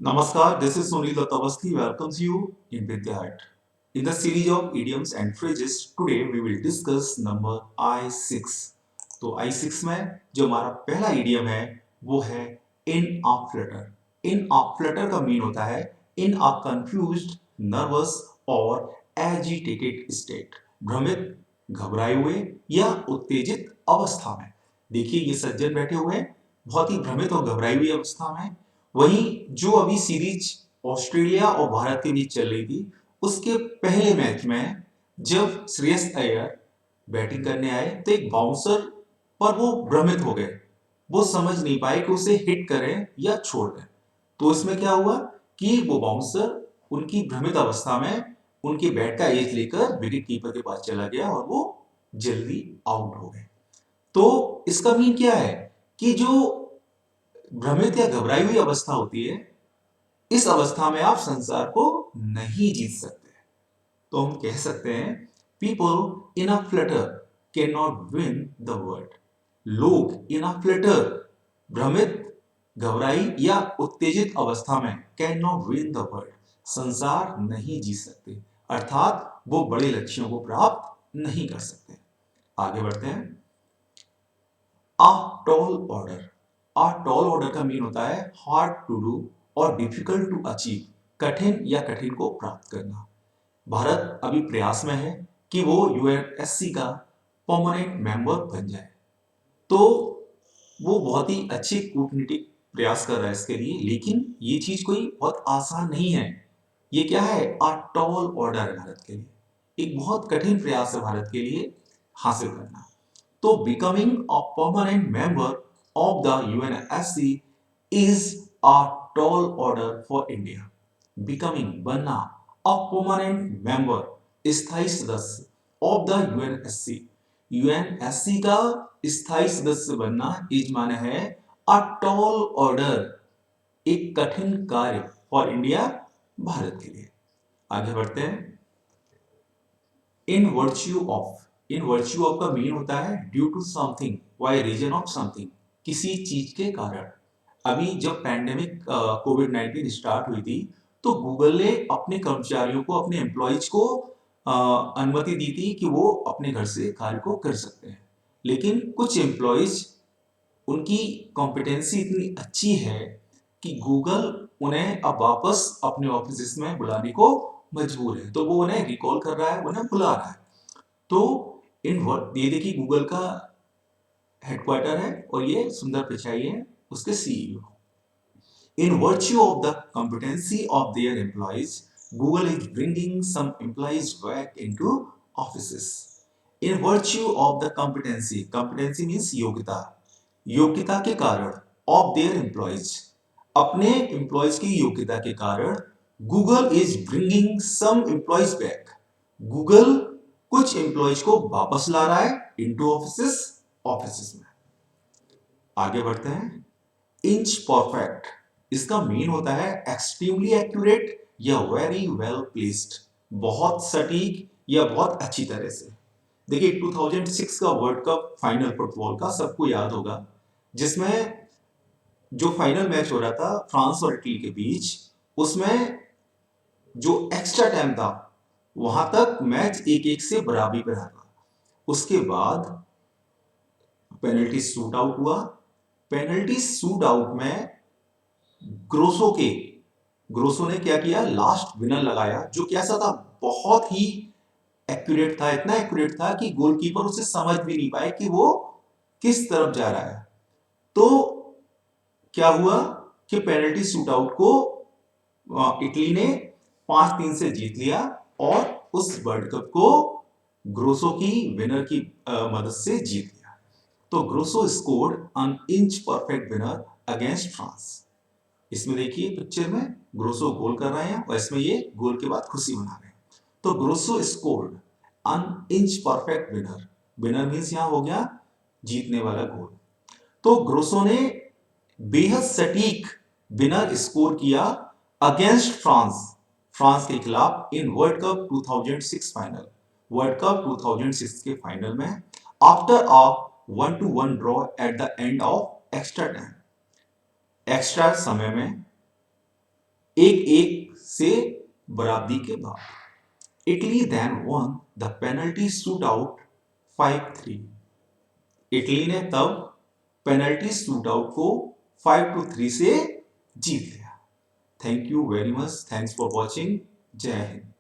Namaskar, this is Sunil Dattavasthi welcomes you in Vidyart. In the series of idioms and phrases, today we will discuss number I6. तो I6 में जो हमारा पहला idiom है वो है in a flutter. In a flutter का mean होता है in a confused, nervous और agitated state. भ्रमित, घबराए हुए या उत्तेजित अवस्था में. देखिए ये सज्जन बैठे हुए हैं बहुत ही भ्रमित और घबराई हुई अवस्था में. वहीं जो अभी सीरीज ऑस्ट्रेलिया और भारत के बीच चल रही थी उसके पहले मैच में जब श्रेयस अय्यर बैटिंग करने आए तो एक बाउंसर पर वो भ्रमित हो गए. वो समझ नहीं पाए कि उसे हिट करें या छोड़ दें. तो इसमें क्या हुआ कि वो बाउंसर उनकी भ्रमित अवस्था में उनके बैट का एज लेकर विकेट कीपर के पास चला गया और वो जल्दी आउट हो गए. तो इसका मीन क्या है कि जो भ्रमित या घबराई हुई अवस्था होती है इस अवस्था में आप संसार को नहीं जीत सकते. तो हम कह सकते हैं people in a Flutter can not win the world. लोग इन अ फ्लटर भ्रमित, घबराई या उत्तेजित अवस्था में can not win the world संसार नहीं जीत सकते. अर्थात वो बड़े लक्ष्यों को प्राप्त नहीं कर सकते. आगे बढ़ते हैं. A tall order. A tall order का मीन होता है हार्ड टू डू और डिफिकल्ट टू अचीव. कठिन या कठिन को प्राप्त करना. भारत अभी प्रयास में है कि वो यूएनएससी का परमानेंट मेंबर बन जाए. तो वो बहुत ही अच्छे कूटनीतिक प्रयास कर रहा है इसके लिए, लेकिन ये चीज कोई बहुत आसान नहीं है. ये क्या है अ टॉल ऑर्डर है भारत के लिए. एक बहुत कठिन प्रयास है भारत के लिए हासिल करना. तो becoming a permanent member of the UNSC is a tall order for India. Becoming बनना a permanent member स्थायी सदस्य of the UNSC. UNSC का स्थायी सदस्य बनना इस माने है a tall order एक कठिन कार्य for India भारत के लिए. आगे बढ़ते हैं. In virtue of. In virtue of का मीन होता है due to something, by reason of something, किसी चीज के कारण. अभी जब पैंडेमिक कोविड-19 स्टार्ट हुई थी तो गूगल ने अपने कर्मचारियों को, अपने एम्प्लॉइज को अनुमति दी थी कि वो अपने घर से कार्य को कर सकते हैं. लेकिन कुछ एम्प्लॉइज उनकी कॉम्पिटेंसी इतनी अच्छी है कि गूगल उन्हें अब वापस अपने ऑफिस में बुलाने को मजबूर है. तो वो उन्हें रिकॉल कर रहा है, उन्हें बुला रहा है. तो इन वर्ड ये देखिए गूगल का हेडक्वार्टर है और ये सुंदर पिचाई है उसके CEO. In virtue of the competency of their employees, Google is bringing some employees back into offices. In virtue of the competency, competency means योग्यता. योग्यता के कारण of their employees, अपने employees की योग्यता के कारण Google is bringing some employees back. Google कुछ employees को वापस ला रहा है into offices, offices में. आगे बढ़ते हैं. Inch perfect. इसका मीन होता है एक्सट्रीमली एक्यूरेट या वेरी वेल प्लेस्ड. बहुत सटीक या बहुत अच्छी तरह से. देखिए 2006 का वर्ल्ड कप फाइनल फुटबॉल का सबको याद होगा जिसमें जो फाइनल मैच हो रहा था फ्रांस और इटली के बीच, उसमें जो एक्स्ट्रा टाइम था वहां तक मैच 1-1 से बराबरी पर रहा. उसके बाद पेनल्टी शूट आउट हुआ. पेनल्टी शूट आउट में ग्रोसो ने क्या किया, लास्ट विनर लगाया जो कैसा था, बहुत ही एक्यूरेट था. इतना एक्यूरेट था कि गोलकीपर उसे समझ भी नहीं पाए कि वो किस तरफ जा रहा है. तो क्या हुआ कि पेनल्टी शूट आउट को इटली ने 5-3 से जीत लिया और उस वर्ल्ड कप को ग्रोसो की विनर की मदद से जीत लिया. तो grosso scored an inch perfect winner against France. इसमें देखिए पिक्चर में ग्रोसो गोल कर रहे हैं और इसमें ये गोल के बाद खुशी मना रहे हैं. तो grosso scored an inch perfect winner. Winner means यहां हो गया जीतने वाला गोल. तो ग्रोसो ने बेहद सटीक विनर स्कोर किया अगेंस्ट फ्रांस, फ्रांस के खिलाफ in world cup 2006 final. World cup 2006 के फाइनल में after a 1-1 draw at the end of extra time. Extra समय में एक एक से बराबरी के बाद Italy then won the penalty shoot out 5-3। Italy ने तब पेनल्टी शूट आउट को 5-3 से जीत लिया। Thank you very much, thanks for watching. जय हिंद।